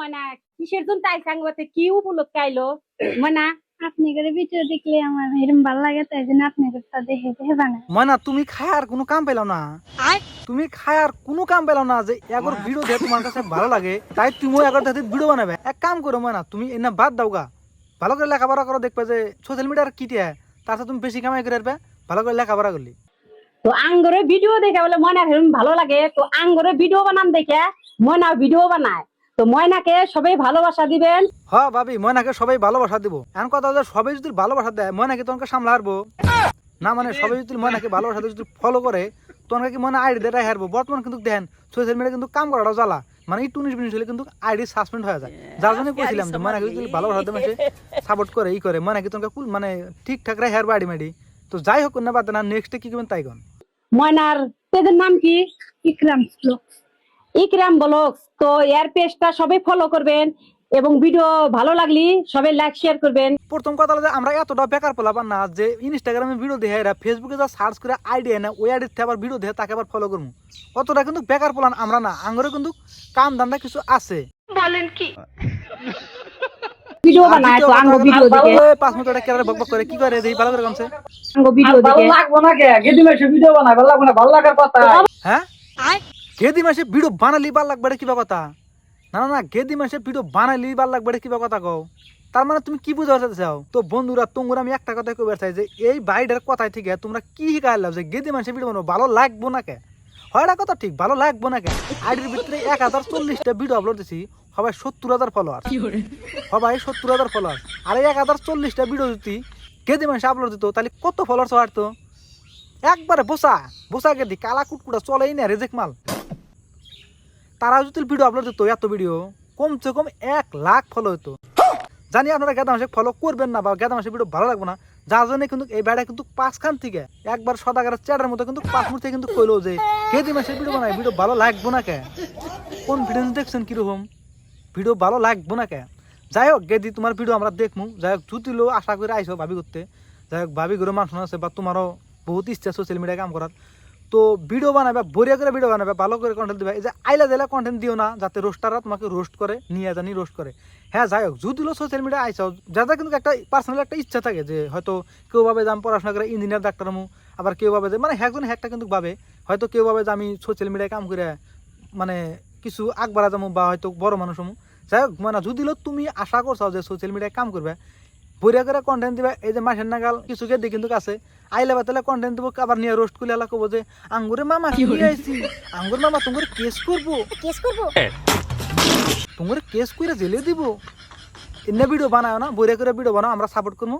ময়না কিসের জন্য তাই সাংবাতে কি উপলক্ষে আইলো ময়না? আপনি করে ভিডিও দেখলে আমার এরকম ভালো লাগে, তাই জন্য আপনি করতে দেখে দেখে বানাই। ময়না তুমি খায় আর কোনো কাম পেলাম না, তুমি খায় আর কোনো কাম পেলাম না যে একবার ভিডিও দেখে তোমার কাছে ভালো লাগে তাই তুমিও একবার দেখে ভিডিও বানাবে। এক কাম করো ময়না, তুমি এনে বাদ দাও গা, ভালো করে লেখাপড়া করো, দেখবে যে সোশ্যাল মিডিয়ার কি টিয়া তার সাথে তুমি বেশি কামাই করে আসবে ভালো করে লেখাপড়া করলি। তো আঙ্গরে ভিডিও দেখে বলে ময়না এরকম ভালো লাগে, তো আঙ্গরে ভিডিও বানান দেখে ময়না ভিডিও বানায়। তো ময়নাকে সবাই ভালোবাসা দিবেন। হ্যাঁ ভাবি, ময়নাকে সবাই ভালোবাসা দিব। এমন কথা যে সবাই যদি ভালোবাসা দেয় ময়নাকে তোমাকে সামলা হারবো না, মানে সবাই যদি ময়নাকে ভালোবাসা দিয়ে যদি ফলো করে তোমাকে কি মনে আইডি দিয়ে হারবো। বর্তমান কিন্তু দেখেন সোশ্যাল মিডিয়া কিন্তু কাম করাটাও জ্বালা, মানে একটু 19-20 হলে কিন্তু আইডি সাসপেন্ড হয়ে যায়। যার জন্য কইছিলাম যে ময়নাকে যদি ভালোবাসা দেয় মাসে সাপোর্ট করে ই করে ময়নাকে তোমাকে মানে ঠিকঠাক রায় হারবো আইডি মাইডি। তো যাই হোক না বাদ না, নেক্সটে কি করবেন তাই কোন। ময়নার পেজের নাম কি? ইকরাম ব্লগ। ইকরাম ব্লগস। তো এর পেজটা সবাই ফলো করবেন এবং ভিডিও ভালো লাগলে সবাই লাইক শেয়ার করবেন। প্রথম কথা হলো যে আমরা এতটা বেকার পোলাপান না যে ইনস্টাগ্রামে ভিডিও দেখে এরা ফেসবুকে যা সার্চ করে আইডিয়া না ওই আইডিতে আবার ভিডিও দেখে তাকে আবার ফলো করবো। অতটা কিন্তু বেকার পোলান আমরা না, আঙ্গরে কিন্তু কাম ধান্দা কিছু আছে। বলেন কি ভিডিও বানায় তো আঙ্গ ভিডিও দেখে 5 মিনিট একটা কেরারে বকবক করে কি করে দেই ভালো করে কমছে আঙ্গ ভিডিও ভালো দেখে লাগবো না কে গেদি মাসে ভিডিও বানাই ভালো লাগবে না, ভালো লাগার কথা। হ্যাঁ গেদি মাসে ভিডিও বানালি ভাল লাগবে কিবা কথা? না না না, গেদি মাসে ভিডিও বানালি ভাল লাগবে কিবা কথা কও? তার মানে তুমি কি বুঝাতে চাও? তো বন্ধুরা তোমরা আমি একটা কথা কইবার চাই যে এই বাইডের কথাই থেকে তোমরা কি শিখাইলা যে গেদি মাসে ভিডিও বানাবো ভালো লাগবো না কে? হয় না কথা ঠিক, ভালো লাগবো না কে? আইডির ভিতরে 1040টা ভিডিও আপলোড দিছি, সবাই 70,000 ফলোয়ার, সবাই 70,000 ফলোয়ার। আর 1040টা ভিডিও যদি গেদি মাসে আপলোড দিত তাহলে কত ফলোয়ার বাড়তো? একবারে বসা বসা গেদি কালা কুটকুটা চলেই না রেজেক মাল। তারা যদি ভিডিও আপলোড দিত এত ভিডিও কমসে কম 1 লাখ ফলো হতো। জানি আপনারা গেদা মাসে ফলো করবেন না বা গেদা মাসে ভিডিও ভালো লাগবে না, যার জন্য কিন্তু এই বেড়া কিন্তু 5 খান থেকে একবার সদাগারের চ্যাটের মতো কিন্তু 5 মিনিট থেকে কিন্তু কইলো যে গেদি মাসে ভিডিও বানাই ভিডিও ভালো লাগবো না কে? কোন ভিডিও দেখছেন কিরকম ভিডিও ভালো লাগবো না কে? যাই হোক গেদি তোমার ভিডিও আমরা দেখবো। যাই হোক জুতিলেও আশা করে আইসো ভাবি করতে। যাই হোক ভাবি করে মানুষ আছে বা তোমারও বহুত ইচ্ছা সোশ্যাল মিডিয়ায় কাম করার। তো ভিডিও বানাবে, বড়িয়া করে ভিডিও বানাবে, ভালো করে কন্টেন্ট দিবে। এই যে আইলা দিলা কন্টেন্ট দিও না যাতে রোস্টাররা তোমাকে রোস্ট করে নিয়ে জানি রোস্ট করে। হ্যাঁ যাই হোক যদিও সোশ্যাল মিডিয়া আইসাও যাদের কিন্তু একটা পার্সোনাল একটা ইচ্ছা থাকে যে হয়তো কেউ ভাবে যে আমি পড়াশোনা করে ইঞ্জিনিয়ার ডাক্তার হমু, আবার কেউ ভাবে যে মানে একজন একটা কিন্তু ভাবে হয়তো কেউ ভাবে যে আমি সোশ্যাল মিডিয়ায় কাম করে মানে কিছু আগবাড়া যাবো বা হয়তো বড় মানুষ হমু। যাই হোক মানে যদিও তুমি আশা করছো যে সোশ্যাল মিডিয়ায় কাম করবে বড়িয়া করে কন্টেন্ট দিবে, এই যে মাসের নাগাল কিছু গেদি কিন্তু কাছে আইলে বাতালে কন্টেন্ট দিব, আবার নিয়ে রোস্ট করলে এলা কব যে আঙ্গুরে মামা কি আইছি, আঙ্গুর মামা তোমার কেস করবো তোমার কেস করে জেলে দিব। এনে ভিডিও বানাও না, বড়িয়া করে ভিডিও বানাও, আমরা সাপোর্ট করবো।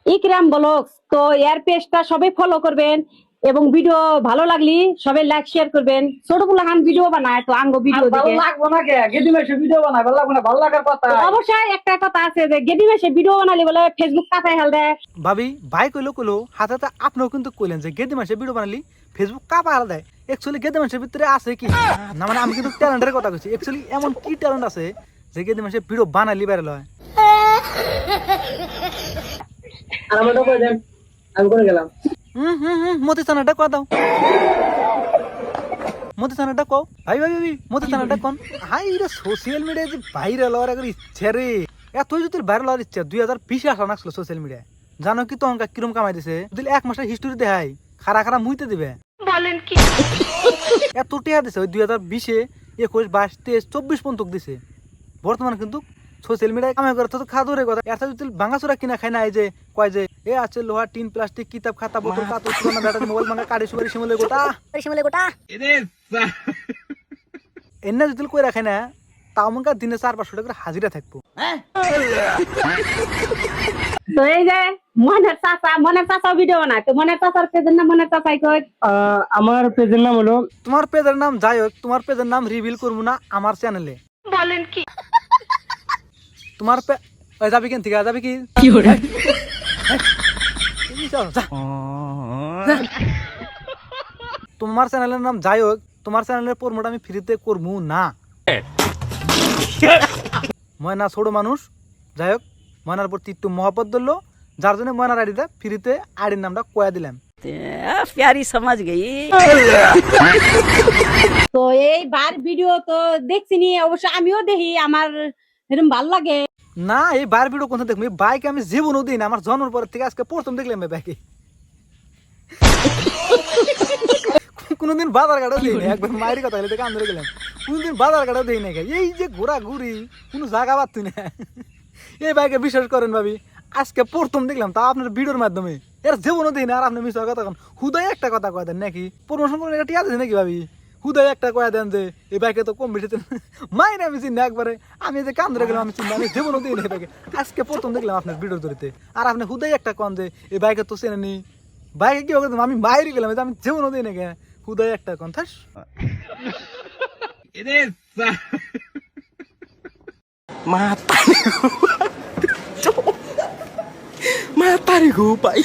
ইকরাম ব্লগস। তো এর পেজটা সবাই ফলো করবেন এবং ভিডিও ভালো লাগলে সবাই লাইক শেয়ার করবেন। ছোটগুলো হান ভিডিও বানায় তো আঙ্গ ভিডিও ভালো দেখে লাগবো না কে গেদি মাসে ভিডিও বানাই ভালো লাগবে না, ভালো লাগার কথা। তো অবশ্যই একটা কথা আছে যে গেদি মাসে ভিডিও বানালে বলে ফেসবুক কাটাই হেল দেয়। ভাবি ভাই কইলো হাতে আপনিও কিন্তু কইলেন যে গেদি মাসে ভিডিও বানালি ফেসবুক কাপা হারা দেয়। অ্যাকচুয়ালি গেদি মাসের ভিতরে আছে কি না, মানে আমি কিন্তু ট্যালেন্টের কথা কইছি। অ্যাকচুয়ালি এমন কি ট্যালেন্ট আছে যে গেদি মাসে ভিডিও বানালি ভাইরাল হয়? আর আমারটা কই দেন, আমি করে গেলাম। মতি চানাটা কো দাও, মতি চানাটা কও ভাই ভাই ভাই মতি চানাটা কোন? হাই রে সোশ্যাল মিডিয়ায় যে ভাইরাল হওয়ার একবার ইচ্ছা রে, এতই যদি ভাইরাল হওয়ার ইচ্ছা 2020 আসা নাকছিল সোশ্যাল মিডিয়ায়। জানো কি তখন কিরম কামাই দিছে? যদি 1 মাসের হিস্টোরি দেখাই খারা খারা মুইতে দিবে। বলেন কি এত টিয়া দিছে ওই 2020-এ 21, 22, 23, 24 পর্যন্ত দিছে। বর্তমানে কিন্তু সোশ্যাল মিডিয়ায় কামাই করে তো খাদুরে কথা। এর যদি ভাঙাচোরা কিনা খাই না, এই যে কয় যে এ আছে লোহা টিন প্লাস্টিক কিতাব খাতা বোতল কাতর পুরানো ব্যাটারি মোবাইল ভাঙা কাড়ি সুপারি শিমলে গোটা এনে যদি কই রাখে না তাও মনে দিনে 400-500 টাকা করে হাজিরা থাকবো। তো এই যে মনের চাচা ভিডিও বানায়, তো মনের চাচার পেজের নাম মনের চাচাই কই। আমার পেজের নাম হলো তোমার পেজের নাম যাই হোক, তোমার পেজের নাম রিভিল করবো না আমার চ্যানেলে। বলেন কি তোমার যাবি কেন থেকে যাবি কি তোমার চ্যানেলের নাম যাই হোক, তোমার চ্যানেলের প্রমোট আমি ফ্রিতে করবো না। ময়না ছোট মানুষ, যাই হোক ময়নার প্রতি একটু মহব্বত ধরলো, যার জন্য ময়নার আইডিটা ফ্রিতে আইডির নামটা কয়া দিলাম। प्यारी समझ गई। তো এইবার ভিডিও তো দেখছিনি, অবশ্য আমিও দেখি, আমার এরকম ভালো লাগে। না এই বার ভিডিও কোথা দেখবো, এই বাইক আমি জীবনও দিই না, আমার জন্মের পর থেকে আজকে প্রথম দেখলাম এই বাইকে। কোনোদিন বাজার ঘাটও দিই না, একবার মায়ের কথা হলে কান ধরে গেলাম, কোনোদিন বাজার ঘাটও দিই না। এই যে ঘোরা ঘুরি কোনো জায়গা পাচ্ছি না, এই বাইকে বিশ্বাস করেন ভাবি আজকে প্রথম দেখলাম, তা আপনার ভিডিওর মাধ্যমে। এর জীবনও দিই না, আর আপনি মিশার কথা কন, হুদাই একটা কথা কয়ে দেন নাকি প্রমোশন করে এটা টিয়া দিচ্ছে নাকি ভাবি, হুদাই একটা কয়ে দেন যে এই বাইকে তো কম বেশি মাইনে আমি চিনি একবারে, আমি যে কান ধরে গেলাম আমি চিনি, আমি জীবনও দিই না এই বাইকে, আজকে প্রথম দেখলাম আপনার ভিডিও ধরিতে। আর আপনি হুদাই একটা কন যে এই বাইকে তো চেনে নি, বাইকে কি হবে আমি বাইরে গেলাম, আমি জীবনও দিই না কে, হুদাই একটা কন thus. Mata nih gue, Pak.